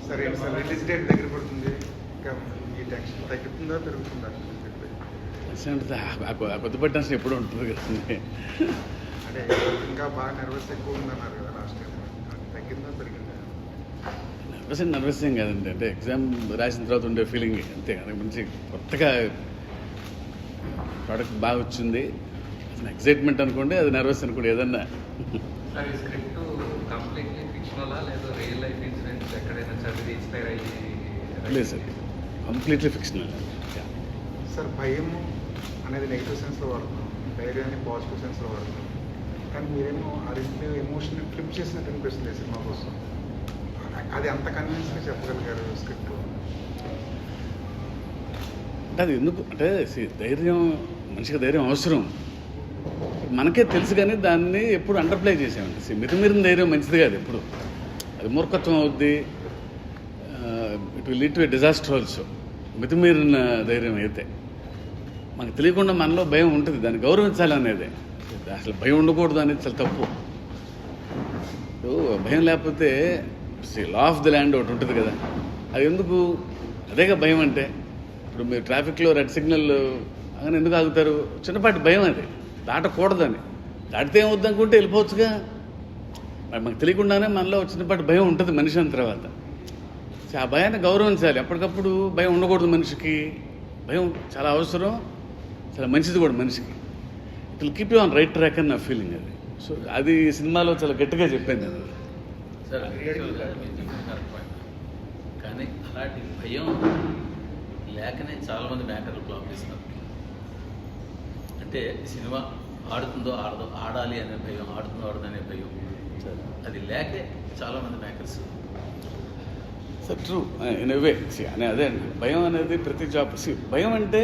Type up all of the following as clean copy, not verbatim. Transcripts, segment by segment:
సరే sir, release date దగ్గర పడుతుంది, ఇంకా ఈ టెన్షన్ తగ్గుతుందా పెరుగుతుందా అని చెప్పి కొత్తపట్టి టెన్షన్ ఎప్పుడు ఉంటుంది కదండి. అంటే ఇంకా బాగా నర్వస్ ఎక్కువ ఉందన్నారు కదా లాస్ట్ టైం, తగ్గిందా పెరిగిందా? నర్వస్ ఏం కాదండి, అంటే ఎగ్జామ్ రాసిన తర్వాత ఉండే ఫీలింగ్ అంతే. అందుకు మంచి కొత్తగా ప్రోడక్ట్ బాగా వచ్చింది, ఎక్సైట్మెంట్ అనుకోండి, అది నర్వస్ అనుకోండి ఏదన్నా. సార్, ఈ స్క్రిప్ట్ కంప్లీట్లీ ఫిక్షనలా లేదా రియల్ లైఫ్ ఇన్సిడెంట్స్ ఎక్కడైనా చదివి ఇన్స్పైర్ అయ్యి? లేదు సార్, కంప్లీట్లీ ఫిక్షనల్. సార్, భయం అనేది నెగిటివ్ సెన్స్లో వాడుతున్నాం, ధైర్యాన్ని పాజిటివ్ సెన్స్లో వాడుతున్నాం, కానీ మీరేమో అది ఎమోషన్ ఫ్లిప్ చేసినట్టు అనిపిస్తుంది సినిమా కోసం. అది అంత కన్విన్స్గా చెప్పగలిగారు స్క్రిప్ట్. అంటే అది ఎందుకు అంటే ధైర్యం, మనిషికి ధైర్యం అవసరం, మనకే తెలుసు, కానీ దాన్ని ఎప్పుడు అండర్ప్లే చేసామండి. మితిమీరిన ధైర్యం మంచిది కాదు, ఎప్పుడు అది మూర్ఖత్వం అవుద్ది, it will lead to a disaster also. మితిమీరిన ధైర్యం అయితే మనకు తెలియకుండా మనలో భయం ఉంటుంది, దాన్ని గౌరవించాలనేదే. అసలు భయం ఉండకూడదు అనేది చాలా తప్పు. భయం లేకపోతే లా ఆఫ్ ది ల్యాండ్ ఒకటి ఉంటుంది కదా, అది ఎందుకు? అదేగా భయం అంటే. ఇప్పుడు మీరు ట్రాఫిక్లో రెడ్ సిగ్నల్ അങ്ങനെ ఎందుకు ఆగుతారు? చిన్నపాటి భయం, అది దాటకూడదని. దాటితే ఏమవుద్ది అనుకుంటే వెళ్ళిపోవచ్చుగా. మరి మనకు తెలియకుండానే మనలో చిన్నపాటి భయం ఉంటుంది మనిషి అన్న తర్వాత. ఆ భయాన్ని గౌరవించాలి. ఎప్పటికప్పుడు భయం ఉండకూడదు మనిషికి. భయం చాలా అవసరం, చాలా మంచిది కూడా మనిషికి. It will keep you on right track అని నా ఫీలింగ్ అది. సో అది సినిమాలో చాలా గట్టిగా చెప్పింది అది. సార్, కానీ అలాంటి భయం లేకనే చాలామంది మేకర్లు ఫ్లాప్ చేస్తున్నారు. అంటే సినిమా ఆడుతుందో ఆడదో, ఆడాలి అనే భయం, ఆడుతుందో ఆడదనే భయం, అది లేకే చాలామంది makers. Sir true in a way. అని అదే అండి, భయం అనేది ప్రతి జాబ్. భయం అంటే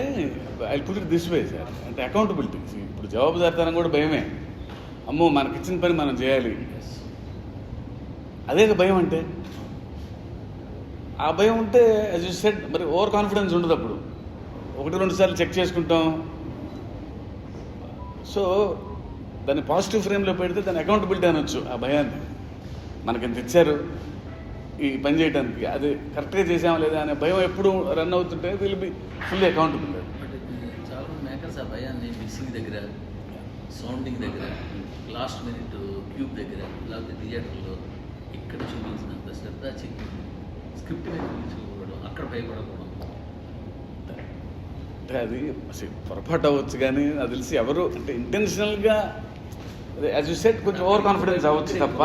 I put it this way sir, అంటే అకౌంటబిలిటీ. ఇప్పుడు జవాబుదారితనం కూడా భయమే. అమ్మో, మనకిచ్చిన పని మనం చేయాలి, అదే భయం అంటే. ఆ భయం ఉంటే యాజ్ యూ సెడ్, మరి ఓవర్ కాన్ఫిడెన్స్ ఉండదు. అప్పుడు 1-2 సార్లు చెక్ చేసుకుంటాం. సో దాన్ని పాజిటివ్ ఫ్రేమ్లో పెడితే దాన్ని అకౌంటబిలిటీ అనొచ్చు. ఆ భయాన్ని మనకింత ఇచ్చారు ఈ పని చేయడానికి, అది కరెక్ట్గా చేసామా లేదా అనే భయం ఎప్పుడు రన్ అవుతుంటే will be fully accountable. But చాలామంది మేకర్స్ ఆ భయాన్ని మిక్సింగ్ దగ్గర, సౌండింగ్ దగ్గర, లాస్ట్ మినిట్ క్యూబ్ దగ్గర, లేకపోతే థియేటర్లో ఇక్కడ చూపించినంత శ్రద్ధ చెప్పి స్క్రిప్ట్ మీద చూపించుకోవడం, అక్కడ భయపడకూడదు. అంటే అది అసలు పొరపాటు అవ్వచ్చు, కానీ అది తెలిసి ఎవరు అంటే ఇంటెన్షనల్గా యాజ్ యూ సెట్ కొంచెం ఓవర్ కాన్ఫిడెన్స్ అవ్వచ్చు తప్ప.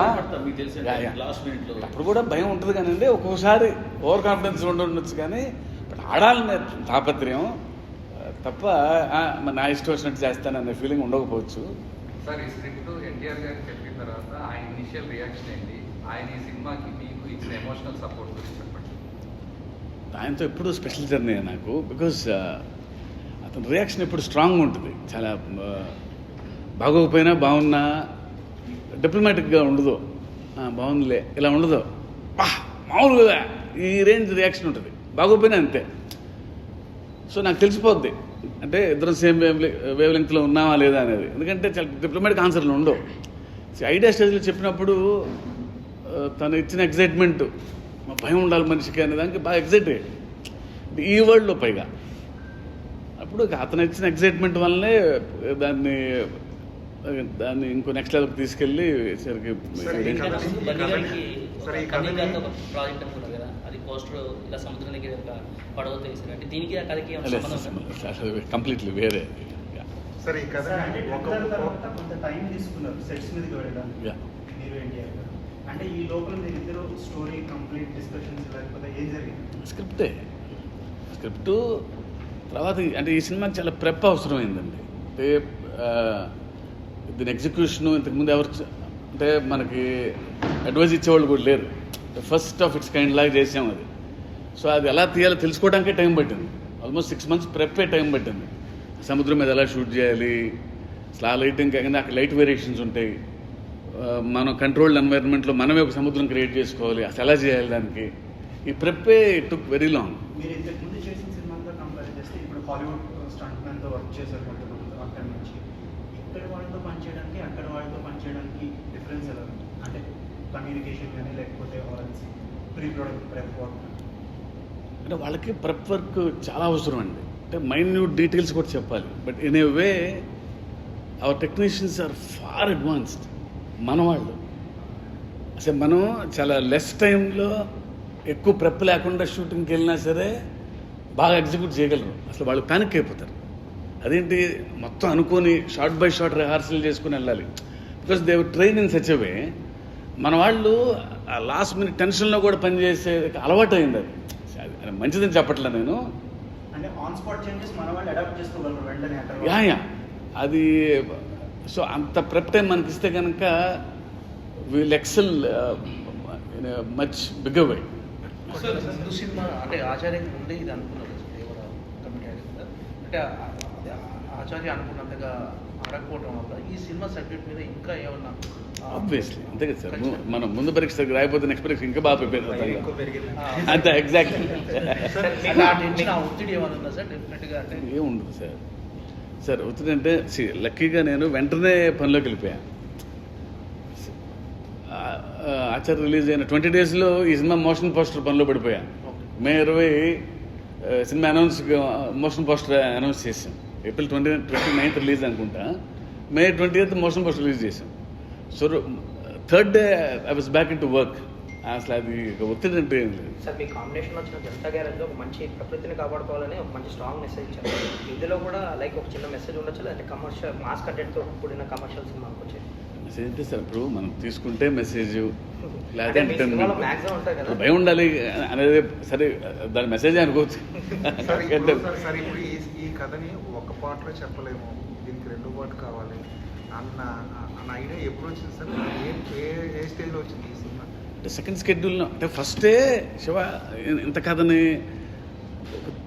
మీకు తెలిసి లాస్ట్ మినిట్లో అప్పుడు కూడా భయం ఉంటుంది కానివ్వండి, ఒక్కొక్కసారి ఓవర్ కాన్ఫిడెన్స్ ఉండొచ్చు, కానీ బట్ ఆడాలనే తాపత్రయం తప్ప నా ఇష్టం వచ్చినట్టు చేస్తాననే ఫీలింగ్ ఉండకపోవచ్చు. సార్, ఈ స్క్రిప్ట్ ఎన్టీఆర్ గారికి చెప్పిన తర్వాత ఆయన ఇనిషియల్ రియాక్షన్ ఏంటి? ఆయన ఈ సినిమాకి మీకు ఇచ్చిన ఎమోషనల్ సపోర్ట్ గురించి చెప్పండి. ఆయనతో ఎప్పుడు స్పెషల్ జర్నీ నాకు, బికాజ్ అతని రియాక్షన్ ఎప్పుడు స్ట్రాంగ్ ఉంటుంది. చాలా బాగోకపోయినా బాగున్నా డిప్లొమాటిక్గా ఉండదు, బాగుందిలే ఇలా ఉండదు, మామూలుగా ఈ రేంజ్ రియాక్షన్ ఉంటుంది. బాగోపోయినా అంతే. సో నాకు తెలిసిపోద్ది, అంటే ఇద్దరం సేమ్ వేవ్ లెంగ్త్లో ఉన్నామా లేదా అనేది. ఎందుకంటే చాలా డిప్లొమాటిక్ ఆన్సర్లు ఉండవు. ఐడియా స్టేజ్లో చెప్పినప్పుడు తను ఇచ్చిన ఎగ్జైట్మెంట్, భయం ఉండాలి మనిషికి అనే దానికి బాగా ఎగ్జైట్ అయ్యాడు ఈ వరల్డ్లో. పైగా అప్పుడు అతను ఇచ్చిన ఎగ్జైట్మెంట్ వల్లనే దాన్ని ఇంకో నెక్స్ట్ లెవెల్కి తీసుకెళ్ళి సరికి కంప్లీట్లీ వేరే. సరే, ఈ కథ కొంత టైం తీసుకున్నారు సెట్స్ మీదకి వెళ్ళడానికి మీరు ఎన్టీఆర్ గారు. అంటే ఈ లోపల మీరిద్దరు స్టోరీ కంప్లీట్ డిస్కషన్స్ లేకపోతే ఏం జరిగింది? స్క్రిప్టు తర్వాత అంటే ఈ సినిమాకి చాలా ప్రెప్ అవసరమైందండి. అంటే దీని ఎగ్జిక్యూషను ఇంతకుముందు ఎవరు అంటే మనకి అడ్వైజ్ ఇచ్చేవాళ్ళు కూడా లేరు. ఫస్ట్ ఆఫ్ ఇట్స్ కైండ్ లాగా చేసాం అది. సో అది ఎలా తీయాలో తెలుసుకోవడానికే టైం పట్టింది. ఆల్మోస్ట్ 6 months ప్రెప్పే టైం పట్టింది. సముద్రం మీద ఎలా షూట్ చేయాలి, అసలు ఆ లైటింగ్ కాకుండా అక్కడ లైట్ వేరియేషన్స్ ఉంటాయి. మనం కంట్రోల్డ్ ఎన్వైరన్మెంట్లో మనమే ఒక సముద్రం క్రియేట్ చేసుకోవాలి, అసలు ఎలా చేయాలి దానికి. ఈ ప్రెప్పే టుక్ వెరీ లాంగ్. మీరు ఇంతకుముందు చేసిన సినిమాతో కంపేర్ చేస్తే ఇప్పుడు హాలీవుడ్ స్టంట్ మ్యాన్తో వర్క్ చేశారు అక్కడి నుంచి. ఇక్కడ వాళ్ళతో పనిచేయడానికి అక్కడ వాళ్ళతో పనిచేయడానికి డిఫరెన్స్ ఎలా? అంటే కమ్యూనికేషన్ కానీ లేకపోతే ప్రీ ప్రొడక్ట్ ప్రెప్ వర్క్? అంటే వాళ్ళకి ప్రెప్ వర్క్ చాలా అవసరం అండి. అంటే మైన్యూట్ డీటెయిల్స్ కూడా చెప్పాలి. But in a way our technicians are far advanced. మన వాళ్ళు అసలు మనం చాలా లెస్ టైంలో ఎక్కువ ప్రెప్ లేకుండా షూటింగ్కి వెళ్ళినా సరే బాగా ఎగ్జిక్యూట్ చేయగలరు. అసలు వాళ్ళు ప్యానిక్ అయిపోతారు. అదేంటి మొత్తం అనుకొని షార్ట్ బై షార్ట్ రిహార్సల్ చేసుకుని వెళ్ళాలి. Because they train in such a. Way వాళ్ళు లాస్ట్ మినిట్ టెన్షన్లో కూడా పనిచేసే అలవాటు అయింది. అది మంచిదని చెప్పట్లే నేను. అంటే ఆన్ స్పాట్ చేంజెస్ మన వాళ్ళు అడాప్ట్ చేసుకోగలరు వెంటనే. యా అది సో అంత ప్రెప్ టైం మనకి ఇస్తే కనుక will excel much bigger way. Sir ముందు సినిమా అంటే ఆచార్యకి ముందే ఇది అనుకున్నారు దేవర కమిటీ అంటే ఆచార్య అనుకున్నంతగా ఆడకపోవడం వల్ల ఈ సినిమా సబ్జెక్ట్ మీద ఇంకా ఏమన్నా ఆబ్వియస్లీ అంతే కదా సార్. మనం ముందు పరీక్ష రాయిపోతే నెక్స్ట్ పరీక్ష ఇంకా బాగా ప్రిపేర్ అవుతాం. అంతే ఎగ్జాక్ట్లీ. ఒత్తిడి ఏమైనా ఉందా సార్? డెఫినెట్గా అంటే ఏముండదు సార్. సార్ ఒత్తిడి అంటే లక్కీగా నేను వెంటనే పనిలోకి వెళ్ళిపోయాను. ఆచార్య రిలీజ్ అయిన 20 daysలో ఈ సినిమా మోషన్ పోస్టర్ పనిలో పడిపోయాను. May 20 cinema motion poster announce చేసాం. April 29th రిలీజ్ అనుకుంటా. May 20th motion poster release చేసాం. So 3rd day I was back in to work. అసలు అది ఒత్తిడి అంటే ఏం లేదు సార్. మీ కాంబినేషన్ వచ్చిన జనతా గ్యారేజ్లో ఒక మంచి ప్రకృతిని కాపాడుకోవాలని ఒక మంచి స్ట్రాంగ్ మెసేజ్ ఇచ్చారు. ఇందులో కూడా లైక్ ఒక చిన్న మెసేజ్ ఉండొచ్చు, లేదంటే కమర్షియల్ మాస్ కంటెంట్తో కూడిన కమర్షియల్ సినిమా అనుకోవచ్చు. మెసేజ్ అంటే సార్ ఇప్పుడు మనం తీసుకుంటే మెసేజ్ లేకపోతే మ్యాక్సిమం ఉంటుంది కదా, భయం ఉండాలి అనేది. సరే దాని మెసేజ్ అనుకోవచ్చు. సార్ ఇప్పుడు ఈ కథని ఒక పార్ట్లో చెప్పలేము, దీనికి 2 పార్ట్ కావాలి అన్న ఐడియా ఎప్పుడు వచ్చింది సార్? ఏ స్టేజ్లో వచ్చింది ఈ సినిమా? అంటే సెకండ్ స్కెడ్యూల్లో అంటే ఫస్టే శివ ఇంత కథని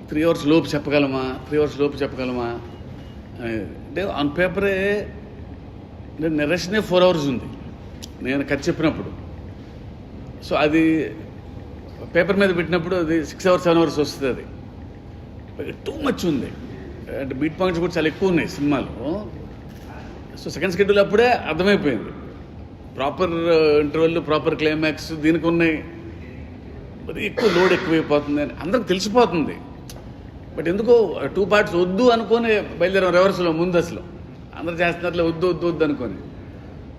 3 hours లోపు చెప్పగలమా, 3 hours లోపు చెప్పగలమా అంటే ఆన్ పేపరే నెరేషనే 4 hours ఉంది నేను కథ చెప్పినప్పుడు. సో అది పేపర్ మీద పెట్టినప్పుడు అది 6 hours 7 hours వస్తుంది. అది టూ మచ్ ఉంది. అంటే బీట్ పాయింట్స్ కూడా చాలా ఎక్కువ ఉన్నాయి సినిమాలో. సో సెకండ్ స్కెడ్యూల్ అప్పుడే అర్థమైపోయింది. ప్రాపర్ ఇంటర్వెల్, ప్రాపర్ క్లైమాక్స్ దీనికి ఉన్నాయి. మరి ఎక్కువ లోడ్ ఎక్కువైపోతుంది అని అందరికి తెలిసిపోతుంది. బట్ ఎందుకో 2 parts వద్దు అనుకొని బయలుదేరాం రివర్స్లో. ముందు అసలు అందరు చేస్తున్నట్లే వద్దు వద్దు వద్దు అనుకొని.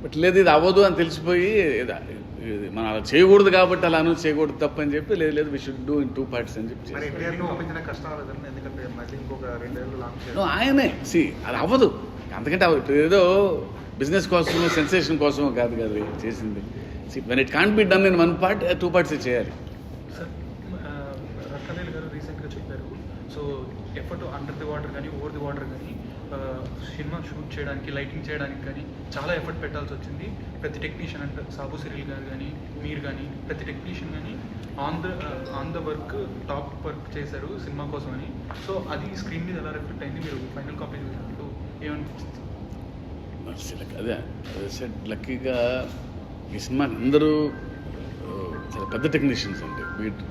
బట్ లేదు ఇది అవ్వదు అని తెలిసిపోయి మనం అలా చేయకూడదు కాబట్టి అలా అనౌన్స్ చేయకూడదు తప్పని చెప్పి లేదు we should do in 2 parts అని చెప్పి. మరి ఎన్టీఆర్లో ఒప్పించిన కష్టం లేదండి, ఎందుకంటే మళ్ళీ ఇంకొక 2 ఏళ్ళు లాంచ్ చేయాలి. ఆయనే అది అవ్వదు. అంతకంటే ఏదో బిజినెస్ కోసం సెన్సేషన్ కోసం కాదు కదా చేసింది. When it can't be done in 1 part, 2 parts చేయాలి. సార్ రక్కలేలు గారు రీసెంట్గా చెప్పారు. So effort under the water కానీ ఓవర్ ది వాటర్ కానీ సినిమా షూట్ చేయడానికి, లైటింగ్ చేయడానికి కానీ చాలా ఎఫర్ట్ పెట్టాల్సి వచ్చింది. ప్రతి టెక్నీషియన్ అంటే సాబు సిరియల్ గారు కానీ మీరు కానీ ప్రతి టెక్నీషియన్ కానీ on the work top work చేశారు సినిమా కోసం అని. సో అది స్క్రీన్ మీద ఎలా రిఫ్లెక్ట్ అయింది? మీరు ఫైనల్ కాపీ చూసినప్పుడు ఏమనిపించింది? అదే సెట్ లక్కీగా ఈ సినిమా అందరూ చాలా పెద్ద టెక్నీషియన్స్ అండి. బీట్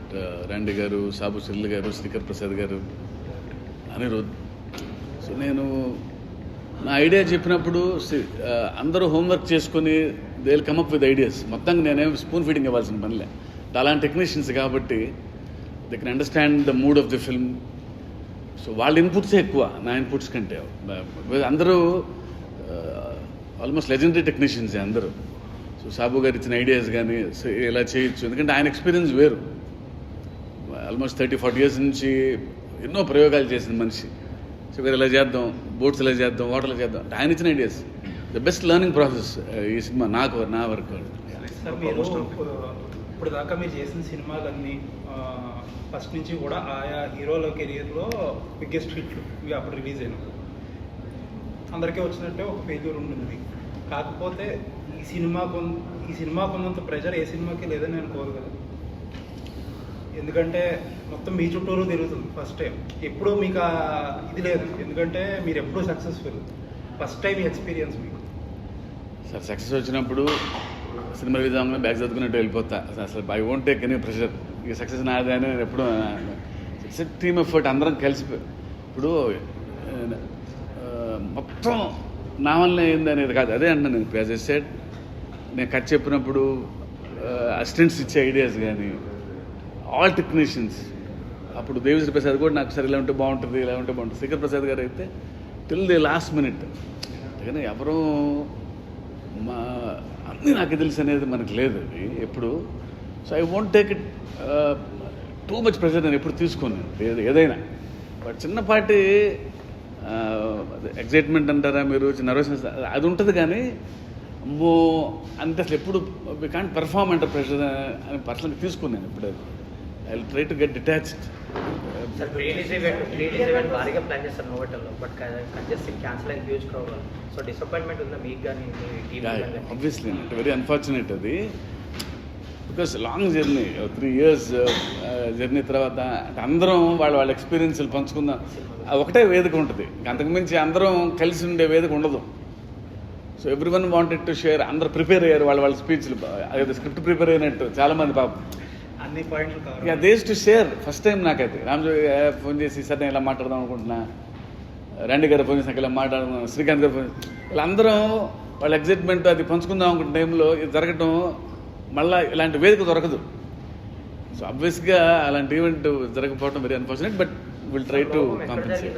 రాండి గారు, సాబు సిరియల్ గారు, శ్రీకర్ ప్రసాద్ గారు, అనిరుద్. సో నేను నా ఐడియా చెప్పినప్పుడు అందరూ హోంవర్క్ చేసుకొని they will come up with ideas. మొత్తంగా నేనేం స్పూన్ ఫీడింగ్ ఇవ్వాల్సిన పనిలే. అలాంటి టెక్నీషియన్స్ కాబట్టి they can understand the mood of the film. So వాళ్ళ ఇన్పుట్సే ఎక్కువ నా ఇన్పుట్స్ కంటే. అందరూ ఆల్మోస్ట్ లెజెండరీ టెక్నీషియన్సే అందరూ. సో సాబు గారు ఇచ్చిన ఐడియాస్ కానీ ఇలా చేయొచ్చు, ఎందుకంటే ఆయన ఎక్స్పీరియన్స్ వేరు. ఆల్మోస్ట్ 30-40 years నుంచి ఎన్నో ప్రయోగాలు చేసిన మనిషి. సో ఇలా చేద్దాం, బోట్స్ ఇలా చేద్దాం, వాటర్లో చేద్దాం, ఆయన ఇచ్చిన ideas the best learning process ఈ సినిమా నా వర్క్. సార్ మీరు ఇప్పుడు దాకా మీరు చేసిన సినిమాలన్నీ ఫస్ట్ నుంచి కూడా ఆయా హీరోల కెరియర్లో బిగ్గెస్ట్ హిట్లు ఇవి అప్పుడు రిలీజ్ అయినప్పుడు అందరికీ వచ్చినట్టే ఒక ఫెయిల్యూర్ ఉంటుంది. కాకపోతే ఈ సినిమాకు ఉన్నంత ప్రెషర్ ఏ సినిమాకి లేదని నేను అనుకోరు కదా. ఎందుకంటే మొత్తం మీ చుట్టూరు తిరుగుతుంది ఫస్ట్ టైం. ఎప్పుడు మీకు ఇది లేదు, ఎందుకంటే మీరు ఎప్పుడూ సక్సెస్ఫుల్. ఫస్ట్ టైం ఎక్స్పీరియన్స్ మీకు. సార్ సక్సెస్ వచ్చినప్పుడు సినిమా రిలీజ్ అవ్వగానే బ్యాగ్ చదువుకున్నట్టు వెళ్ళిపోతా. అసలు I won't take any pressure. ఇక సక్సెస్ నాదే అని నేను ఎప్పుడు ఇట్స్ టీమ్ ఎఫర్ట్. అందరం కలిసిపోయి ఇప్పుడు మొత్తం నా వల్ల ఏంది అనేది కాదు. అదే అంటున్నాను నేను. యాజ్ ఎ సెడ్ నేను కథ చెప్పినప్పుడు అసిస్టెంట్స్ ఇచ్చే ఐడియాస్ కానీ ఆల్ టెక్నీషియన్స్. అప్పుడు దేవిశ్రీ ప్రసాద్ కూడా నాకు సరే ఇలా ఉంటే బాగుంటుంది, ఇలా ఉంటే బాగుంటుంది. శేఖర్ ప్రసాద్ గారు అయితే టిల్ ది లాస్ట్ మినిట్. అందుకని ఎవరూ అన్నీ నాకు తెలుసు అనేది మనకు లేదు అది ఎప్పుడు. So I won't take it too much pressure నేను ఎప్పుడు తీసుకోను ఏదైనా. బట్ చిన్నపాటి ఎగ్జైట్మెంట్ అంటారా మీరు, నర్వస్నెస్ అది ఉంటుంది. కానీ అంటే అసలు ఎప్పుడు వి కాంట్ పెర్ఫార్మ్ అంటారు ప్రెషర్ అని పర్సనల్గా తీసుకున్నాను ఎప్పుడు. I will try to get detached. Sir pre release event భారీగా ప్లాన్ చేస్తారు నోవెటల్లో, బట్ కంజెస్టింగ్ క్యాన్సిల్ అయిన హ్యూజ్ క్రౌడ్. సో డిసప్పాయింట్మెంట్ ఉందా మీకు కానీ మీ టీమ్? ఆబ్వియస్లీ అంటే వెరీ అన్ఫార్చునేట్ అది. Because long journey 3 years journey తర్వాత అంటే అందరం వాళ్ళ ఎక్స్పీరియన్స్లు పంచుకుందాం. ఒకటే వేదిక ఉంటుంది, అంతకుమించి అందరం కలిసి ఉండే వేదిక ఉండదు. So everyone wanted to share. అందరు ప్రిపేర్ అయ్యారు వాళ్ళ స్పీచ్లు, అదే స్క్రిప్ట్ ప్రిపేర్ అయినట్టు చాలామంది పాపం. అన్ని పాయింట్లు ఇక దేస్ టు షేర్. ఫస్ట్ టైం నాకైతే రామ్జో ఫోన్ చేసి సార్ నేను ఇలా మాట్లాడదాం అనుకుంటున్నా, రండి గారు ఫోన్ చేసి ఇలా మాట్లాడుతున్నాను, శ్రీకాంత్ గారు ఫోన్, వీళ్ళందరం వాళ్ళ ఎగ్జైట్మెంట్ అది పంచుకుందాం అనుకున్న టైంలో ఇది జరగటం మళ్ళీ ఇలాంటి వేదిక దొరకదు. సో అబ్వియస్గా అలాంటి ఈవెంట్ జరగకపోవడం very unfortunate. But will try to compensate.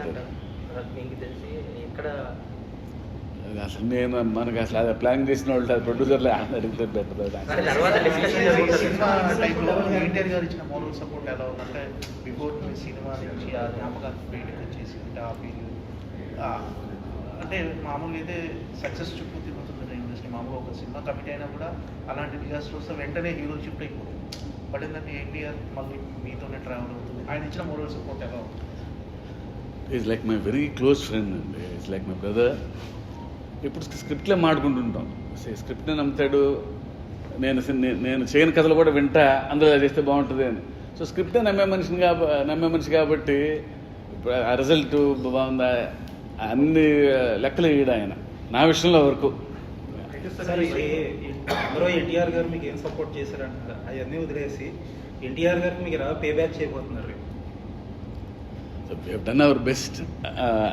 మీకు తెలిసి ఎక్కడ అసలు మనకి అసలు అది ప్లాన్ చేసిన వాళ్ళు అది ప్రొడ్యూసర్లే అడిగితే బెటర్. తర్వాత డిస్కషన్ జరుగుతుంది. సినిమా టైంలో ఎన్టీఆర్ గారు ఇచ్చిన మోరల్ సపోర్ట్ ఎలా ఉందంటే బిఫోర్ సినిమా నుంచి ఆ జ్ఞాపకాలు బయటకు వచ్చేసి ఆ ఫీల్ అంటే మామూలుగా అయితే సక్సెస్ చుట్టూ తిరుగుతుంది ఇండస్ట్రీ. మామూలుగా ఒక సినిమా కమిట్ అయినా కూడా అలాంటి డిజాస్టర్ వస్తే వెంటనే హీరో షిఫ్ట్ అయిపోతుంది. బట్ ఏంటంటే ఎన్టీఆర్ మళ్ళీ మీతోనే ట్రావెల్ అవుతుంది. ఆయన ఇచ్చిన మోరల్ సపోర్ట్ ఎలా ఉంటుంది? Is like my very close friend అండి. Is like my brother. ఇప్పుడు స్క్రిప్ట్లే మాడుకుంటుంటాం. స్క్రిప్ట్ని నమ్ముతాడు. నేను చేయని కథలు కూడా వింటా, అందులో చేస్తే బాగుంటుంది అని. సో స్క్రిప్టే నమ్మే మనిషి కాబట్టి ఇప్పుడు ఆ రిజల్ట్ బాగుందా అన్ని లెక్కలు వేయడు ఆయన నా విషయంలో వరకు. అందరూ ఎన్టీఆర్ గారు మీకు ఏం సపోర్ట్ చేశారంట అవన్నీ వదిలేసి ఎన్టీఆర్ గారికి మీకు ఎలా పే బ్యాక్ చేయబోతున్నారు? Done our best.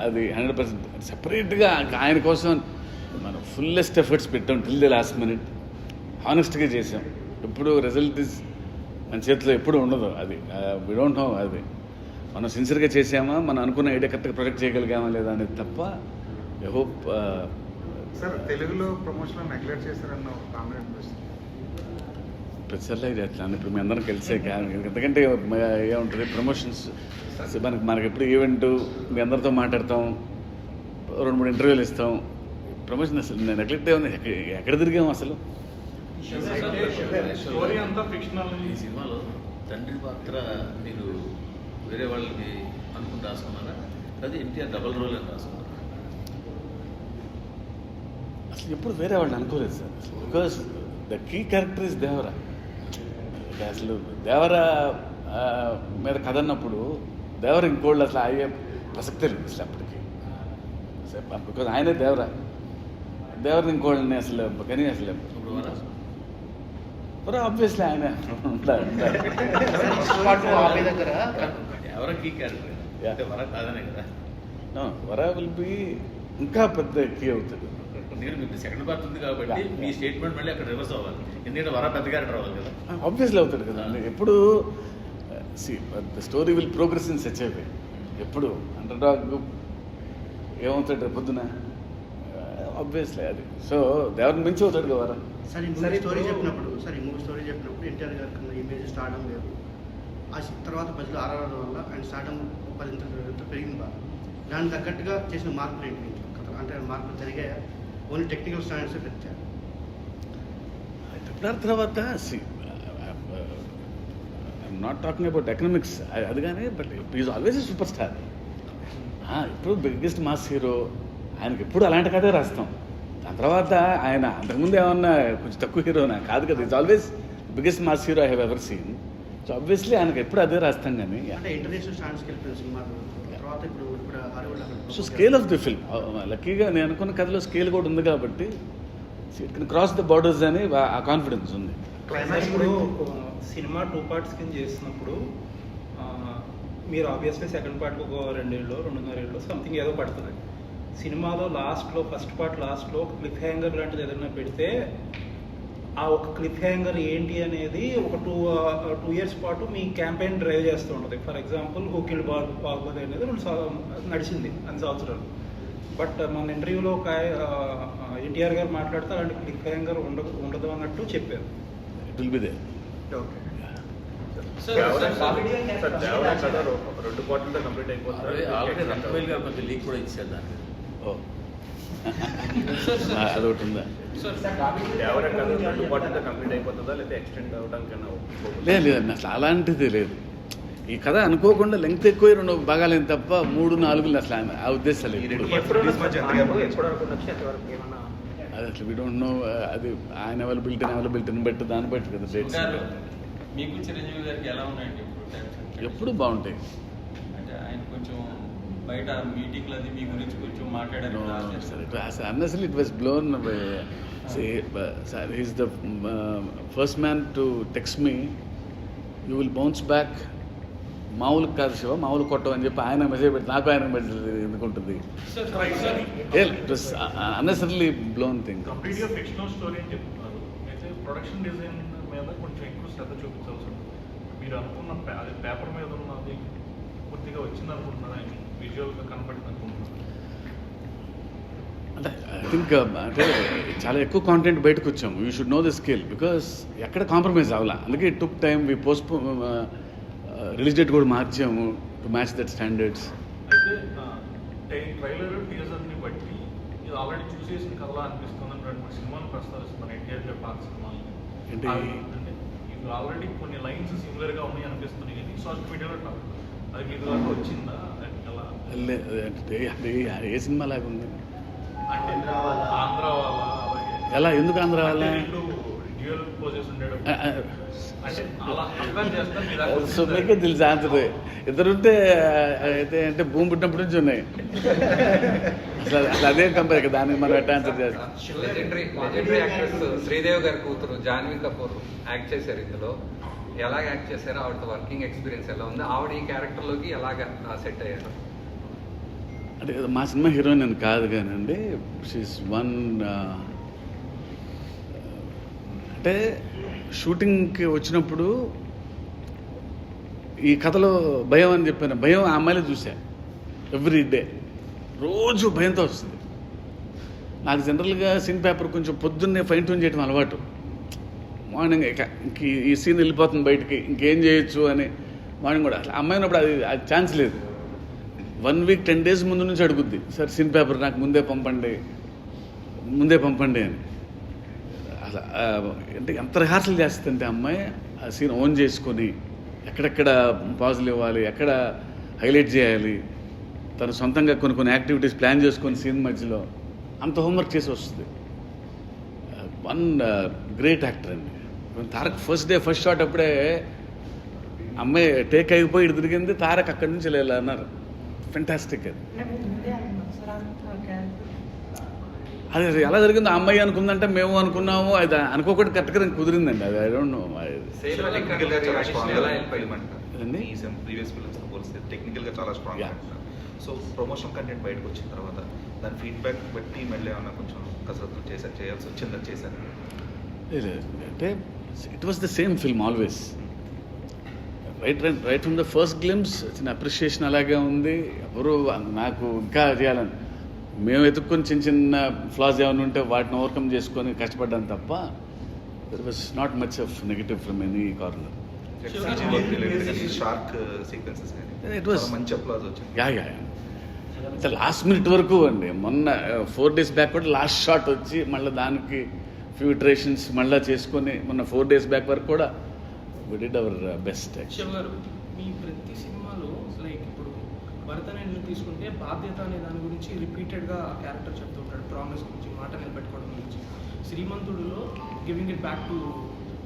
అది 100%. సెపరేట్గా ఆయన కోసం మనం ఫుల్లెస్ట్ ఎఫర్ట్స్ పెట్టాం టిల్ ది లాస్ట్ మినిట్. హానెస్ట్గా చేసాం. ఇప్పుడు రిజల్ట్ ఇస్ మన చేతిలో ఎప్పుడు ఉండదు. అది వి డోంట్ నో. అది మనం సిన్సియర్గా చేసామా, మనం అనుకున్న ఐడియా కరెక్ట్గా ప్రొజెక్ట్ చేయగలిగామా లేదా అనేది తప్ప. I hope. సార్ తెలుగులో ప్రమోషన్ నెగ్లెక్ట్ చేశారన్న కామెంట్ అనిపిస్తుంది. ప్రతిసారి చేస్తాను. ఇప్పుడు మీ అందరం కలిసే ఎందుకంటే ఏముంటుంది ప్రమోషన్స్ మనకి ఎప్పుడు ఈవెంట్ మీ అందరితో మాట్లాడతాం, 2-3 ఇంటర్వ్యూలు ఇస్తాం. ప్రమోషన్ అసలు నెగ్లెక్ట్ ఏమన్నా ఎక్కడ తిరిగాము అసలు? ఈ సినిమాలో తండ్రి పాత్ర మీరు వేరే వాళ్ళకి అనుకుని రాసుకున్నారా, అది ఎన్టీఆర్ డబల్ రోల్ అని రాసుకున్నారా? అసలు ఎప్పుడు వేరే వాళ్ళని అనుకోలేదు sir. Because the key character is Devara. అసలు దేవరా మీద కథ అన్నప్పుడు దేవర ఇంకోళ్ళు అసలు అయ్యే ప్రసక్తే లేదు అసలు అప్పటికి. బికాజ్ ఆయనే దేవరా. దేవరిని ఇంకోళ్ళని అసలు కానీ అసలు ఆబ్వియస్లీ ఆయన ఎవరో కీ క్యారెక్టర్ వర కాదనే కదా. వర విల్ బి ఇంకా పెద్ద కీ అవుతుంది. ఎందుకంటే మీకు సెకండ్ పార్ట్ ఉంది కాబట్టి మీ స్టేట్మెంట్ మళ్ళీ అక్కడ రివర్స్ అవ్వాలి. ఎందుకంటే వర పెద్ద క్యారెక్టర్ అవ్వాలి కదా. ఆబ్వియస్లీ అవుతాడు కదా. ఎప్పుడు the story will progress in such a way. ఎప్పుడు అండర్ డాగ్ ఏమవుతాడు పొద్దున ఆబ్వియస్లీ అది. సో దేవుడిని మించి అవుతాడు కదా. సరే ఈ మూవీ స్టోరీ చెప్పినప్పుడు ఎన్టీఆర్ గారికి ఇమేజ్ స్టార్డం లేదు. ఆ తర్వాత ప్రజలు ఆరాధన వల్ల ఆయన స్టార్డం పరింత పెరిగింది బాగా. దానికి తగ్గట్టుగా చేసిన మార్పులు ఏంటి అంటే మార్పులు జరిగాయా? ఓన్లీ టెక్నికల్ స్టాండర్డ్స్ పెంచారు. తర్వాత I'm not talking about economics అది కానీ, but is always a super star. ఇప్పుడు బిగ్గెస్ట్ మాస్ హీరో. ఆయనకి ఎప్పుడు అలాంటి కథే రాస్తాం. దాని తర్వాత ఆయన అంతకుముందు ఏమన్నా కొంచెం తక్కువ హీరోనా కాదు కదా. Is always biggest mass hero I have ever seen. So obviously ఆయనకి ఎప్పుడు అదే రాస్తాం. కానీ అంటే ఇంటర్నేషనల్ స్టాండర్డ్స్కి వెళ్ళిపోయిన సినిమా తర్వాత ఇప్పుడు Hollywood. So scale of the film లక్కీగా నేను అనుకున్న కథలో స్కేల్ కూడా ఉంది కాబట్టి it can cross the borders అని ఆ కాన్ఫిడెన్స్ ఉంది. ఇప్పుడు సినిమా 2 parts కింద చేస్తున్నప్పుడు మీరు ఆబ్వియస్లీ సెకండ్ పార్ట్కి ఒక 2 ఏళ్ళు 2.5 ఏళ్ళు సంథింగ్ ఏదో పడుతుంది. సినిమాలో లాస్ట్లో ఫస్ట్ పార్ట్ లాస్ట్లో క్లిఫ్ హ్యాంగర్ లాంటిది ఏదైనా పెడితే ఆ ఒక క్లిప్ హ్యాంగర్ ఏంటి అనేది ఒక 2 years పాటు మీ క్యాంపెయిన్ డ్రైవ్ చేస్తూ ఉంటుంది. For example who killed Baahubali అనేది నడిచింది అన్ని సంవత్సరాలు. బట్ మన ఇంటర్వ్యూలో ఎన్టీఆర్ గారు మాట్లాడితే అలాంటి క్లిప్ హ్యాంగర్ ఉండదు అన్నట్టు చెప్పారు. It will be there. Okay. రెండు క్వార్టర్లో కంప్లీట్ అయిపోతుంది. ఆల్రెడీ రంగవేల్ గారు కొంచెం లీక్ కూడా ఇచ్చారు దాన్ని. ఓ అదొకటి ఉందా? దేవరా కథ 2 క్వార్టర్లో కంప్లీట్ అయిపోతుందా లేకపోతే ఎక్స్టెండ్ అవడానికైనా? లేదండి, అసలు అలాంటిది లేదు. ఈ కథ అనుకోకుండా లెంగ్త్ ఎక్కువ 2 భాగాలేం తప్ప 3-4 అసలు ఆ ఉద్దేశాలు లేదు. అది అసలు వీ డోంట్ నో. అది ఆయన అవైలబిలిటీని బట్టి దాన్ని బట్టి కదా డేట్స్. మీకు చిరంజీవి గారికి ఎలా ఉన్నాయండి ఇప్పుడు? ఎప్పుడు బాగుంటాయి. అంటే ఆయన కొంచెం బయట మీటింగ్లు అది మీ గురించి కొంచెం మాట్లాడారు. Honestly, it was blown away. See, he's the first man to text me, you will bounce back. మామూలు కాదు శివ, మామూలు కొట్టం అని చెప్పి ఆయన మెసేజ్ పెట్టి నాకు ఆయన మెసేజ్ ఎందుకుంటుంది. It was unnecessarily blown thing. కంప్లీట్గా ఫిక్షనల్ స్టోరీ అని చెప్తున్నారు. అయితే ప్రొడక్షన్ డిజైన్ మీద కొంచెం ఎక్కువ శ్రద్ధ చూపించాల్సి ఉంటుంది. మీరు అనుకున్న పేపర్ మీద ఉన్నది పూర్తిగా వచ్చింది అనుకుంటున్నారు, ఆయన విజువల్గా కనపడింది అనుకుంటున్నారు. అంటే ఐ థింక్ అంటే చాలా ఎక్కువ కాంటెంట్ బయటకు వచ్చాము. You should know the scale because ఎక్కడ కాంప్రమైజ్ అవ్వాలా. అందుకే it took time. We postpone release date కూడా మార్చాము టు మ్యాచ్ దట్ స్టాండర్డ్స్. అయితే ట్రైలర్ టీజర్ని బట్టి ఇది ఆల్రెడీ చూసేసిన కథలా అనిపిస్తుంది. 2-3 సినిమాలు ప్రస్తావిస్తున్నారు ఎన్టీఆర్ గారి పాత సినిమాలు. ఏంటి అంటే ఇవి ఆల్రెడీ కొన్ని లైన్స్ సిమిలర్గా ఉన్నాయి అనిపిస్తున్నాయి. ఇది సోషల్ మీడియాలో టాక్. అది మీ ద్వారా వచ్చిందా? ఎలా అంటే ఏ సినిమా లాగా ఉంది? అంటే ఆంధ్ర వాళ్ళ అలాగే ఎలా ఎందుకు ఆంధ్ర వాళ్ళ? డ్యూయల్ పోజెస్ ఉండేటప్పుడు అంటే అలా కంపేర్ చేస్తారు మీరు. సో మీకే తెలుసు ఆన్సర్. ఇద్దరుంటే అయితే అంటే భూమి పుట్టినప్పటి నుంచి ఉన్నాయి. అసలు అదే కంపేర్ కదా, దానికి మనం ఎట్లా ఆన్సర్ చేస్తాం. లెజెండరీ యాక్ట్రెస్ శ్రీదేవి గారి కూతురు జాన్వీ కపూర్ యాక్ట్ చేశారు ఇందులో. ఎలాగ యాక్ట్ చేశారో, ఆవిడ వర్కింగ్ ఎక్స్పీరియన్స్ ఎలా ఉంది, ఆవిడ ఈ క్యారెక్టర్లోకి ఎలాగ సెట్ అయ్యారు? అంటే మా సినిమా హీరోయిన్ అని కాదు కానండి, షీస్ వన్. అంటే షూటింగ్కి వచ్చినప్పుడు ఈ కథలో భయం అని చెప్పాను. భయం ఆ అమ్మాయిలో చూసా. ఎవ్రీ డే రోజు భయంతో వస్తుంది. నాకు జనరల్గా సీన్ పేపర్ కొంచెం పొద్దున్నే ఫైన్ ట్యూన్ చేయడం అలవాటు. మార్నింగ్ ఈ సీన్ వెళ్ళిపోతుంది బయటికి, ఇంకేం చేయొచ్చు అని మార్నింగ్ కూడా. అసలు అమ్మాయి ఉన్నప్పుడు అది ఛాన్స్ లేదు. 1 week 10 days ముందు నుంచి అడుగుద్ది, సార్ సీన్ పేపర్ నాకు ముందే పంపండి అని. అసలు అంటే ఎంత రిహార్సల్ చేస్తుందంటే అమ్మాయి ఆ సీన్ ఓన్ చేసుకొని ఎక్కడెక్కడ పాజులు ఇవ్వాలి, ఎక్కడ హైలైట్ చేయాలి, తను సొంతంగా కొన్ని యాక్టివిటీస్ ప్లాన్ చేసుకొని సీన్ మధ్యలో అంత హోంవర్క్ చేసి వస్తుంది. వన్ గ్రేట్ యాక్టర్ అండి. తారక్ ఫస్ట్ షాట్ అప్పుడే అమ్మాయి టేక్ అయిపోయి ఇటు తిరిగింది, తారక్ అక్కడి నుంచి వెళ్ళా అన్నారు. ఫెంటాస్టిక్ అది ఎలా జరిగిందో ఆ అమ్మాయి అనుకుందంటే మేము అనుకున్నాము, అది అనుకోకుండా కరెక్ట్గా కుదిరిందండి. అది ఐ డోంట్ నో. ప్రీవియస్ ఫిల్మ్స్తో పోలిస్తే టెక్నికల్గా చాలా స్ట్రాంగ్. సో ప్రమోషన్ కంటెంట్ బయటకు వచ్చిన తర్వాత దాని ఫీడ్బ్యాక్ బట్టి మళ్ళీ ఏమన్నా కొంచెం కసరత్తు చేయాల్సి వచ్చిందని చేశారు? అంటే it was the same film always. Right from the first glimpse చిన్న అప్రిషియేషన్ అలాగే ఉంది. ఎవరు నాకు ఇంకా చేయాలని మేము ఎత్తుక్కొని చిన్న ఫ్లాస్ ఏమైనా ఉంటే వాటిని ఓవర్కమ్ చేసుకొని కష్టపడ్డాను తప్ప there was not much of negative from any corner. Shark sequences it was మంచి అప్లాజ్ వచ్చింది. యా లాస్ట్ మినిట్ వరకు అండి. మొన్న 4 days బ్యాక్ కూడా లాస్ట్ షాట్ వచ్చి మళ్ళీ దానికి ఫ్యూ ఇటరేషన్స్ మళ్ళీ చేసుకొని మొన్న 4 days బ్యాక్ వరకు కూడా we did our best. Shiva గారు, మీ ప్రతి సినిమాలో లైక్ ఇప్పుడు భరతనాట్యం తీసుకుంటే బాధ్యత అనే దాని గురించి రిపీటెడ్గా క్యారెక్టర్ చెప్తుంటాడు. ప్రామిస్ గురించి, మాట నిలబెట్టుకోవడం గురించి. శ్రీమంతుడిలో giving it back to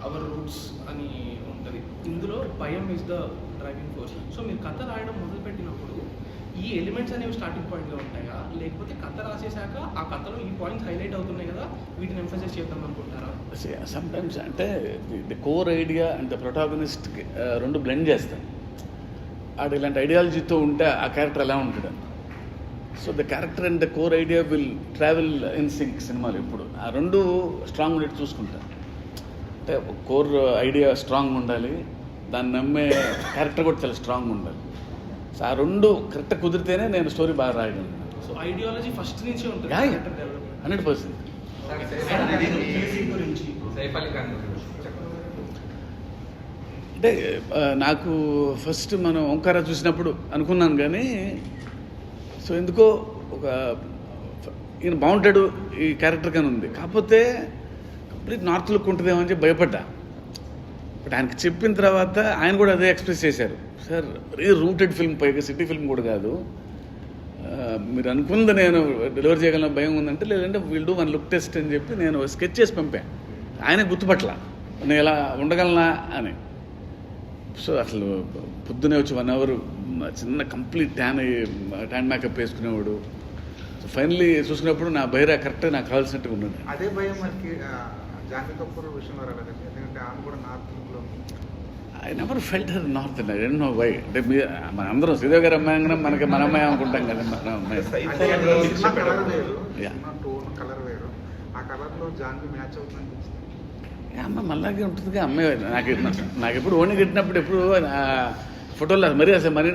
our roots అని ఉంటుంది. ఇందులో భయం is the driving force. So మీరు కథ రాయడం మొదలుపెట్టినప్పుడు ఈ ఎలిమెంట్స్ అనేవి స్టార్టింగ్ పాయింట్గా ఉంటాయా, లేకపోతే కథ రాసేసాక ఆ కథలో ఈ పాయింట్స్ హైలైట్ అవుతున్నాయి కదా వీటిని ఎంఫసైజ్ చేద్దాం అనుకుంటారా? సమ్టైమ్స్ అంటే the core idea and the protagonist రెండు బ్లెండ్ చేస్తాను. ఆడు ఇలాంటి ఐడియాలజీతో ఉంటే ఆ క్యారెక్టర్ ఎలా ఉంటాడు. So the character and the core idea will travel in sync సినిమాలు ఎప్పుడు. ఆ రెండు స్ట్రాంగ్ ఉండేది చూసుకుంటాను. అంటే కోర్ ఐడియా స్ట్రాంగ్ ఉండాలి, దాన్ని నమ్మే క్యారెక్టర్ కూడా చాలా స్ట్రాంగ్ ఉండాలి. సో ఆ రెండు కరెక్ట్గా కుదిరితేనే నేను స్టోరీ బాగా రాయగలను. సో ఐడియాలజీ ఫస్ట్ నుంచి ఉంటుంది. 100%. సైఫ్ అలీ ఖాన్ అంటే నాకు ఫస్ట్ మనం ఓంకార చూసినప్పుడు అనుకున్నాను, కానీ సో ఎందుకో ఒక ఈయన బాగుంటాడు ఈ క్యారెక్టర్ కానీ ఉంది, కాకపోతే కంప్లీట్ నార్త్ లుక్ ఉంటుందేమో అని చెప్పి భయపడ్డా. బట్ ఆయనకి చెప్పిన తర్వాత ఆయన కూడా అదే ఎక్స్ప్రెస్ చేశారు, సార్ వెరీ రూటెడ్ ఫిల్మ్, పైగా సిటీ ఫిల్మ్ కూడా కాదు, మీరు అనుకుంది నేను డెలివర్ చేయగలన భయం ఉందంటే, లేదంటే వీల్ డూ 1 లుక్ టెస్ట్ అని చెప్పి నేను స్కెచ్ చేసి పంపాను. ఆయన గుర్తుపట్ల నేను ఎలా ఉండగలనా అని. సో అసలు పొద్దునే వచ్చి 1 అవర్ చిన్న కంప్లీట్ ట్యాన్ మేకప్ వేసుకునేవాడు. సో ఫైనల్లీ చూసుకున్నప్పుడు నా బైరా కరెక్ట్గా నాకు కావాల్సినట్టుగా ఉన్నాడు. అదే భయం మనకి జాన్వీ కపూర్ విషయంలో రాలేదండి, ఎందుకంటే ఆమె కూడా నార్త్ లుక్లో. I never felt her north అండి, ఐ డోంట్ నో వై. అంటే మన అందరం శ్రీదేవి గారు అమ్మాయి అనగానే మనకి మన అమ్మాయి అనుకుంటాం కదా, మన అమ్మాయి. సినిమా కలర్ వేరు, సినిమా టోన్ కలర్ వేరు, ఆ కలర్లో జాన్వీ మ్యాచ్ అవుతుంది అనిపించింది. అమ్మాయి మళ్ళాగే ఉంటుంది అమ్మాయి. నాకు ఎప్పుడు ఓణి కట్టినప్పుడు ఎప్పుడు ఫోటోలో మరీ అసలు మనీ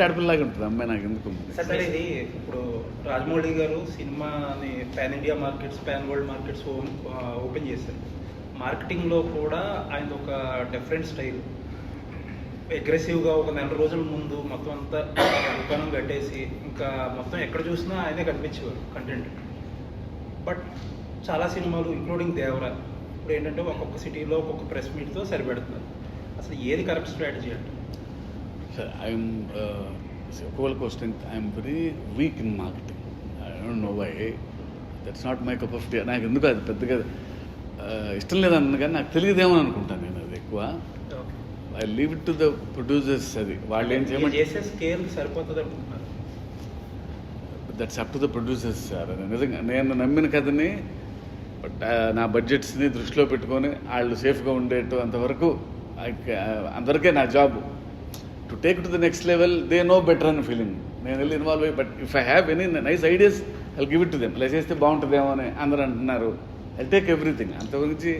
ఆడపిల్లలాగా ఉంటుంది అమ్మాయి నాకు ఎందుకు. సార్ ఇది ఇప్పుడు రాజమౌళి గారు సినిమాని pan India markets, pan world markets open చేశారు. మార్కెటింగ్లో కూడా ఆయన ఒక డిఫరెంట్ స్టైల్, అగ్రెసివ్గా ఒక 4 రోజుల ముందు మొత్తం అంతా దుకాణం కట్టేసి ఇంకా మొత్తం ఎక్కడ చూసినా ఆయనే కనిపించేవారు కంటెంట్. బట్ చాలా సినిమాలు ఇంక్లూడింగ్ దేవరా ఇప్పుడు ఏంటంటే ఒక్కొక్క సిటీలో ఒక్కొక్క ప్రెస్ మీట్తో సరిపెడుతున్నారు. అసలు ఏది కరెక్ట్ స్ట్రాటజీ అంటే? సార్ ఐఎమ్ ఒకవేళ question I'm very weak in marketing, I don't know why, that's not my cup of tea. నాకు ఎందుకు అది పెద్దగా ఇష్టం లేదన్న కానీ నాకు తెలియదేమో అనుకుంటాను నేను. అది ఎక్కువ I leave it to the producers, అది వాళ్ళు ఏం చేసే స్కేల్ సరిపోతుంది అనుకుంటున్నారు. That's up to the producers sir. నిజంగా నేను నమ్మిన కథని బట్ నా బడ్జెట్స్ని దృష్టిలో పెట్టుకొని వాళ్ళు సేఫ్గా ఉండేట్టు అంతవరకే నా job. To take to the next level they know better అనే ఫీలింగ్. నేను వెళ్ళి ఇన్వాల్వ్ అయ్యి, but if I have any nice ideas I give it to them. ఇలా చేస్తే బాగుంటుందేమో అని అందరూ అంటున్నారు, ఐ టేక్ ఎవ్రీథింగ్. అంత గురించి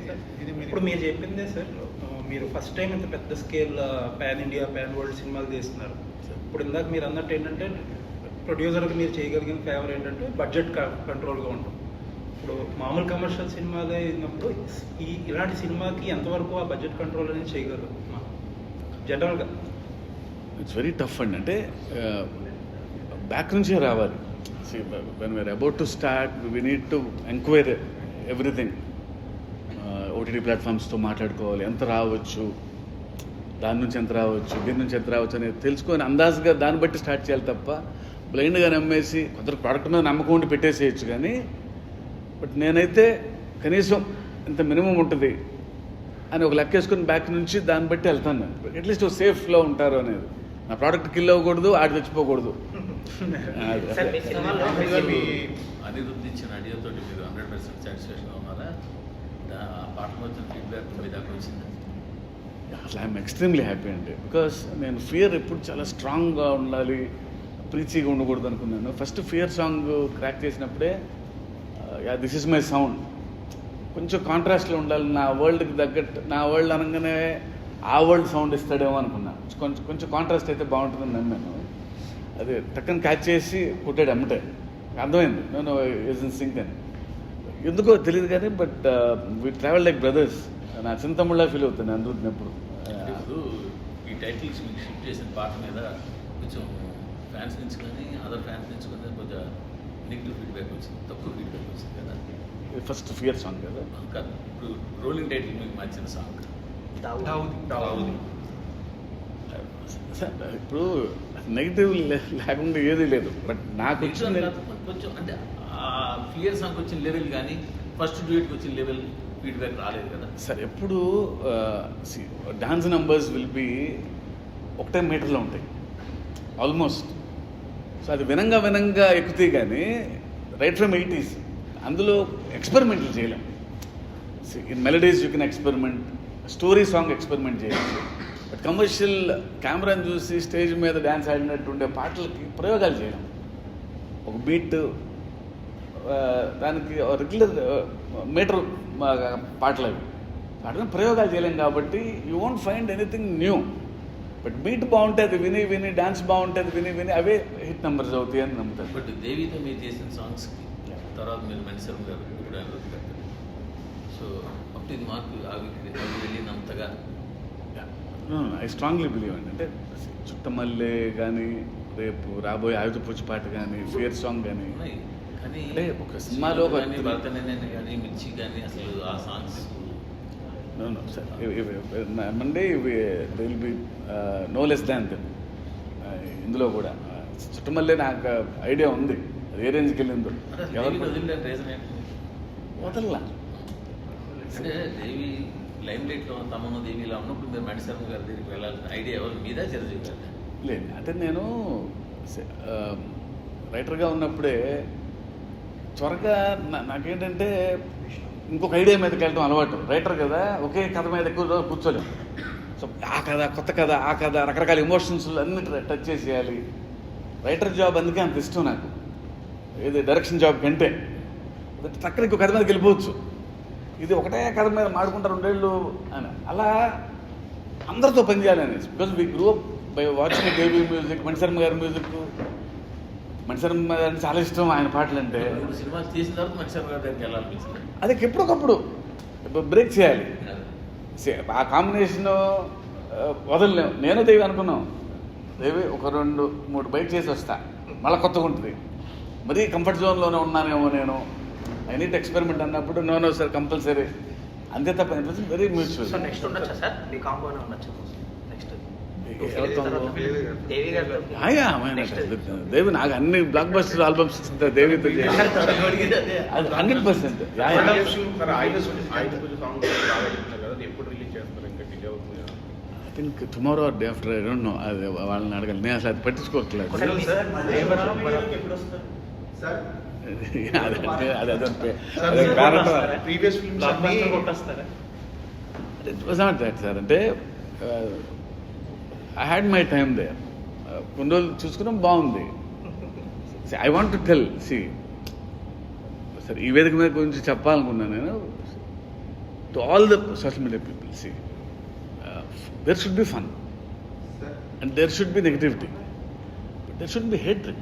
ఇప్పుడు మీరు చెప్పిందే సార్, మీరు ఫస్ట్ టైం ఇంత పెద్ద scale pan India, pan world సినిమాలు తీస్తున్నారు. ఇప్పుడు ఇందాక మీరు అన్నట్టు ఏంటంటే ప్రొడ్యూసర్కి మీరు చేయగలిగిన ఫేవర్ ఏంటంటే బడ్జెట్ కంట్రోల్గా ఉంటుంది. ఇప్పుడు మామూలు కమర్షియల్ సినిమాలే అయినప్పుడు ఇలాంటి సినిమాకి ఎంతవరకు ఆ బడ్జెట్ కంట్రోల్ అనేది చేయగలరు జనరల్గా? ఇట్స్ వెరీ టఫ్ అండి. అంటే బ్యాక్ నుంచే రావాలి. When we're about to start we need to enquire everything. OTT ప్లాట్ఫామ్స్తో మాట్లాడుకోవాలి, ఎంత రావచ్చు, దాని నుంచి ఎంత రావచ్చు, దీని నుంచి ఎంత రావచ్చు అనేది తెలుసుకొని అందాజుగా దాన్ని బట్టి స్టార్ట్ చేయాలి తప్ప బ్లైండ్గా నమ్మేసి కొందరు ప్రోడక్ట్ మీద నమ్మకం ఉండి పెట్టేసేయచ్చు. కానీ బట్ నేనైతే కనీసం ఇంత మినిమం ఉంటుంది అని ఒక లెక్క వేసుకొని బ్యాక్ నుంచి దాన్ని బట్టి వెళ్తాను. అట్లీస్ట్ సేఫ్లో ఉంటారు అనేది. నా ప్రోడక్ట్ కిల్ అవ్వకూడదు, ఆడి తెచ్చిపోకూడదు. అనిరుద్ధ్ ఇచ్చిన ఐడియాతో మీరు 100% సాటిస్ఫాక్షన్ ఉన్నారా? ఆ పాట వచ్చిన ఫీడ్బ్యాక్ మీ దాకా వచ్చింది? అసలు ఐఎమ్ ఎక్స్ట్రీమ్లీ హ్యాపీ అండి. బికాస్ నేను ఫియర్ ఎప్పుడు చాలా స్ట్రాంగ్గా ఉండాలి, ప్రీచీగా ఉండకూడదు అనుకున్నాను. ఫస్ట్ ఫియర్ సాంగ్ క్రాక్ చేసినప్పుడే దిస్ ఇస్ మై సౌండ్, కొంచెం కాంట్రాస్ట్లో ఉండాలి, నా వరల్డ్కి తగ్గట్టు, నా వరల్డ్ అనగానే ఆ వరల్డ్ సౌండ్ ఇస్తాడేమో అనుకున్నాను. కొంచెం కాంట్రాస్ట్ అయితే బాగుంటుందని నమ్మాను. అది టక్కని క్యాచ్ చేసి కొట్టాడు అమ్మటే, అర్థమైంది నేను ఇస్ ఇన్ సింక్ అని. ఎందుకో తెలియదు కానీ but we travel like brothers. నా చిన్న తమ్ముళ్ళ ఫీల్ అవుతాను అందుకున్నప్పుడు. ఇప్పుడు ఈ టైటిల్స్ మీకు షిఫ్ట్ చేసిన పాట మీద కొంచెం ఫ్యాన్స్ నుంచి కానీ అదర్ ఫ్యాన్స్ నుంచి కానీ కొంచెం నెగిటివ్ ఫీడ్బ్యాక్ వచ్చింది, తక్కువ ఫీడ్బ్యాక్ వచ్చింది కదా. ఫస్ట్ ఫియర్ సాంగ్ కదా. కాదు, ఇప్పుడు రోలింగ్ టైటిల్ మీకు మార్చిన సాంగ్ ఇప్పుడు నెగిటివ్ లేకుండా ఏది లేదు. బట్ నాకు కొంచెం అంటే ఫియర్ సాంగ్ వచ్చిన లెవెల్ కానీ ఫస్ట్ డ్యూయట్కి వచ్చిన లెవెల్ ఫీడ్బ్యాక్ రాలేదు కదా సార్. ఎప్పుడు డాన్స్ నంబర్స్ విల్ బి ఒకటే మీటర్లో ఉంటాయి ఆల్మోస్ట్. సో అది వినంగా ఎక్కుతాయి కానీ రైట్ ఫ్రమ్ 80s అందులో ఎక్స్పెరిమెంట్లు చేయలేం. In melodies you can experiment, story song experiment చేయొచ్చు. బట్ కమర్షియల్ కెమెరాని చూసి స్టేజ్ మీద డ్యాన్స్ ఆడినట్టు ఉండే పాటలకి ప్రయోగాలు చేయలేం. ఒక బీట్ దానికి రెగ్యులర్ మీటర్ పాటలు అవి. అట్లా ప్రయోగాలు చేయలేం కాబట్టి you won't find anything new. But beat బాగుంటే అది విని విని, డాన్స్ బాగుంటే అది విని విని అవే హిట్ నెంబర్స్ అవుతాయి అని నమ్ముతాను. బట్ దేవితో మీరు చేసిన సాంగ్స్కి తర్వాత మీరు మణిశర్మ గారు ఇప్పుడు అనిరుద్ధ్ గారు, సో అప్పుడు ఇది మాకు అవి వెళ్ళినంతగా ఐ స్ట్రాంగ్లీ బిలీవ్ అండి. అంటే చుట్టమల్లె కానీ, రేపు రాబోయే ఆయుధ పూచిపాట కానీ, ఫియర్ సాంగ్ కానీ, ఉన్నాయి. కానీ అంటే ఒక సినిమాలో కానీ భరతనేని కానీ మిర్చి కానీ అసలు ఆ సాంగ్స్ మండే will be no less than them. ఇందులో కూడా చుట్టమల్లే నాకు ఐడియా ఉంది, అది ఏ రేంజ్కి వెళ్ళిందో. వదిలిన రీజన్ ఏంటి? వదల్లా అంటే దేవి లైమ్ లైట్లో తమను దేవి ఇలా ఉన్నప్పుడు మీరు మణిశర్మ గారి దగ్గరికి వెళ్ళాల్సిన ఐడియా ఎవరు మీద చిరంజీవి గారు? లేదు, అంటే నేను రైటర్గా ఉన్నప్పుడే త్వరగా నాకేంటంటే ఇంకొక ఐడియా మీదకి వెళ్ళడం అలవాటు. రైటర్ కదా, ఒకే కథ మీద ఎక్కువ రోజులు కూర్చోలేము. సో ఆ కథ, కొత్త కథ, ఆ కథ, రకరకాల ఎమోషన్స్ అన్ని టచ్ చేసేయాలి. రైటర్ జాబ్ అందుకే అంత ఇష్టం నాకు, ఏది డైరెక్షన్ జాబ్ కంటే. చక్కగా ఇంకో కథ మీదకి వెళ్ళిపోవచ్చు. ఇది ఒకటే కథ మీద మాడుకుంటారు 2 ఏళ్ళు అని, అలా అందరితో పనిచేయాలని. Because we grew up by watching Devi music, Mani Sharma గారి మ్యూజిక్. మణిశర్మ గారిని చాలా ఇష్టం, ఆయన పాటలు అంటే. సినిమా చేసిన తర్వాత మణిశర్మ గారి దగ్గరికి వెళ్ళాలనిపించింది. అది ఎప్పటికప్పుడు బ్రేక్ చేయాలి. ఆ కాంబినేషన్ వదలలేము. నేను దేవి అనుకున్నాం, దేవి ఒక 2-3 బైక్ చేసి వస్తా, మళ్ళీ కొత్తగా ఉంటుంది. మరీ కంఫర్ట్ జోన్లోనే ఉన్నానేమో నేను, ఐ నీట్ ఎక్స్పెరిమెంట్ అన్నప్పుడు నో సార్ కంపల్సరీ, అంతే తప్ప వెరీ మ్యూచువల్. సో నెక్స్ట్ ఉండొచ్చా సార్ మీ కాంబోనే ఉండొచ్చు నెక్స్ట్ దేవి గారితో? దేవి నాకు అన్ని బ్లాక్ బస్టర్ ఆల్బమ్స్ దేవితో అది 100%. I think tomorrow or day after, I don't no. అది వాళ్ళని అడగాలి, నేను అసలు అది పట్టించుకోవట్లేదు. It was not that, sir. అంటే I had my time there. కొన్ని రోజులు చూసుకున్నాం, బాగుంది. ఐ వాంట్ టు టెల్, సరే ఈ వేదిక మీద గురించి చెప్పాలనుకున్నాను నేను to all the social media people. There should be fun and there should be negativity, but there should be hatred.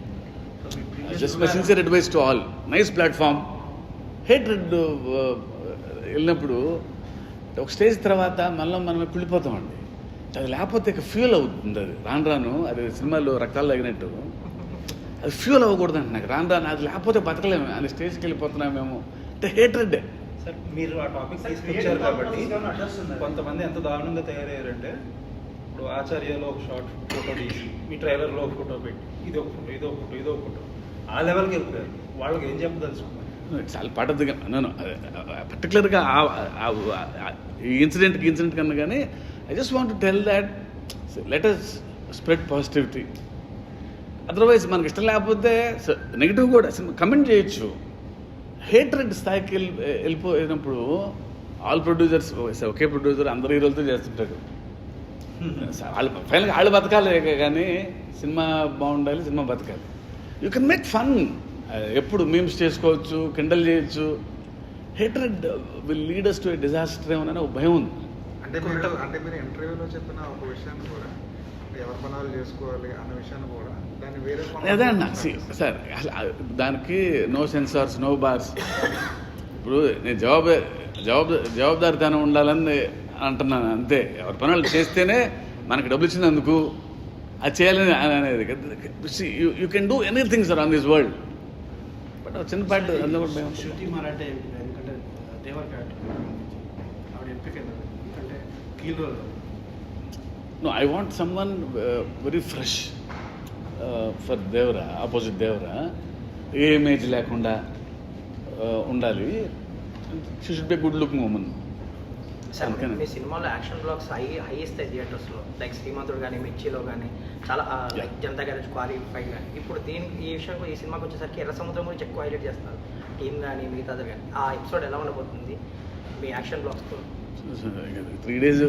Just my sincere advice to all, nice platform. Hatred వెళ్ళినప్పుడు ఒక stage తర్వాత మనమే కుళ్ళిపోతామండి. అది లేకపోతే ఇక ఫ్యూల్ అవుతుంది. అది రాను అది సినిమాలో రక్తాలు తగినట్టు అది ఫ్యూల్ అవ్వకూడదు అంటే నాకు రాను అది లేకపోతే బతకలేము అని స్టేజ్కి వెళ్ళిపోతున్నామేమో అంటే హేట్రెడ్డే. సార్ మీరు ఆ టాపిక్ తీసుకొచ్చారు కాబట్టి కొంతమంది ఎంత దారుణంగా తయారయ్యారంటే, ఇప్పుడు ఆచార్యలో ఒక షార్ట్ ఫోటో తీసి మీ ట్రైలర్లో ఒక ఫోటో పెట్టి ఇది ఒక ఫోటో, ఇదో ఫోటో, ఇదో ఫోటో, ఆ లెవెల్కి వెళ్ళిపోయారు. వాళ్ళకి ఏం చెప్పదలుచుకున్నారు? చాలా పట్టదుగా నేను పర్టికులర్గా ఈ ఇన్సిడెంట్ కన్నా కానీ I just want to tell that let us spread positivity. Otherwise మనకి ఇష్టం లేకపోతే నెగిటివ్ కూడా కమెంట్ చేయొచ్చు. హేట్రెడ్ స్థాయికి వెళ్ళిపోయినప్పుడు ఆల్ ప్రొడ్యూసర్స్ ఒకే ప్రొడ్యూసర్ అందరు హీరోలతో చేస్తుంటాడు. వాళ్ళు ఫైనల్గా వాళ్ళు బతకాలి కానీ సినిమా బాగుండాలి, సినిమా బతకాలి. యూ కెన్ మేక్ ఫన్, ఎప్పుడు మీమ్స్ చేసుకోవచ్చు, కిండల్ చేయొచ్చు. Hatred will lead us to a disaster ఏమోనని ఒక భయం ఉంది. అంటే మీరు ఇంటర్వ్యూలో చెప్పిన ఒక విషయాన్ని కూడా, ఎవరి పనులు చేసుకోవాలి అన్న విషయాన్ని కూడా దాన్ని వేరే అదే అన్న సార్, దానికి నో సెన్సార్స్, నో బార్స్. ఇప్పుడు నేను జవాబుదారితనం ఉండాలని అంటున్నాను అంతే. ఎవరి పనులు చేస్తేనే మనకి డబ్బులు ఇచ్చినందుకు అది చేయాలని అనేది. You can do anything sir on this world. But చిన్న పాట అందులో శృతి మరాఠే, ఎందుకంటే దేవర్ క్యారెక్టర్ ఆవిడ ఎంపిక ఎందుకంటే కీల్ role. No, I want someone very fresh for Devra, opposite Devra. ఏ ఇమేజ్ లేకుండా ఉండాలి. She should be good looking woman. Sir మీ సినిమాలో యాక్షన్ బ్లాక్స్ హై ఇస్తాయి థియేటర్స్లో, లైక్ శ్రీమంతుడు కానీ, మిర్చిలో కానీ, చాలా లైక్ జనతా గ్యారేజ్, క్వాలిఫైడ్ కానీ. ఇప్పుడు ఈ విషయం ఈ సినిమాకి వచ్చేసరికి ఎర్ర సముద్రం గురించి ఎక్కువ హైలైట్ చేస్తారు టీమ్ కానీ మిగతాది కానీ. ఆ ఎపిసోడ్ ఎలా ఉండబోతుంది మీ యాక్షన్ బ్లాక్స్తో? 3 days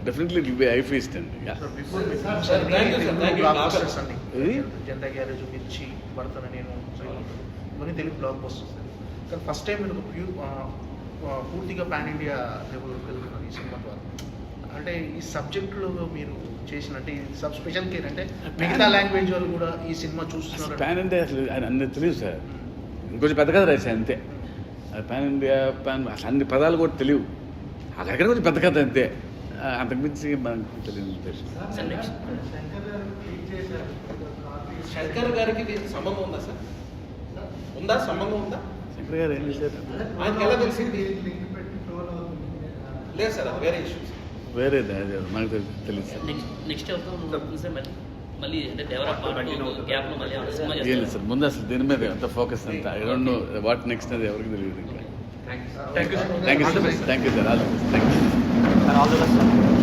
definitely will be a feast అండి. జనతా గ్యారేజ్, మిర్చి, భరతన నేను, ఇవన్నీ తెలుగు బ్లాక్ బస్టర్స్. కానీ ఫస్ట్ టైం మీరు ప్యూర్ పూర్తిగా పాన్ ఇండియా లెవెల్కి వెళ్తున్నారు ఈ సినిమా ద్వారా. అంటే ఈ సబ్జెక్టులో మీరు చేసిన అంటే సబ్ స్పెషల్ కేర్ అంటే మిగతా లాంగ్వేజ్ వాళ్ళు కూడా ఈ సినిమా చూస్తున్నారు. పాన్ ఇండియా అసలు అన్నీ తెలియదు సార్, ఇంకొంచెం పెద్ద కథ రాశాను అంతే. పాన్ ఇండియా అసలు అన్ని పదాలు కూడా తెలియవు, అక్కడ కొంచెం పెద్ద కథ అంతే, అంతకుమించి మనకు తెలియదు. శంకర్ గారికి దీనికి సంబంధం ఉందా సార్? ఉందా సంబంధం ఉందా? శంకర్ గారు ఏం చేశారు? ఆయనకి ఎలా తెలిసింది? లేదు సార్, అది వేరే ఇష్యూస్. వేరే మనకు తెలియదు సార్. నెక్స్ట్ మళ్ళీ అంటే డెవలప్ గ్యాప్లో మళ్ళీ సినిమా ఏం లేదు సార్, ముందు అసలు దీని మీద అంత ఫోకస్ అంతా I don't know what next అది ఎవరికి తెలియదు ఇంకా. Thank you thank you sir, all the best. Thank you. All the best.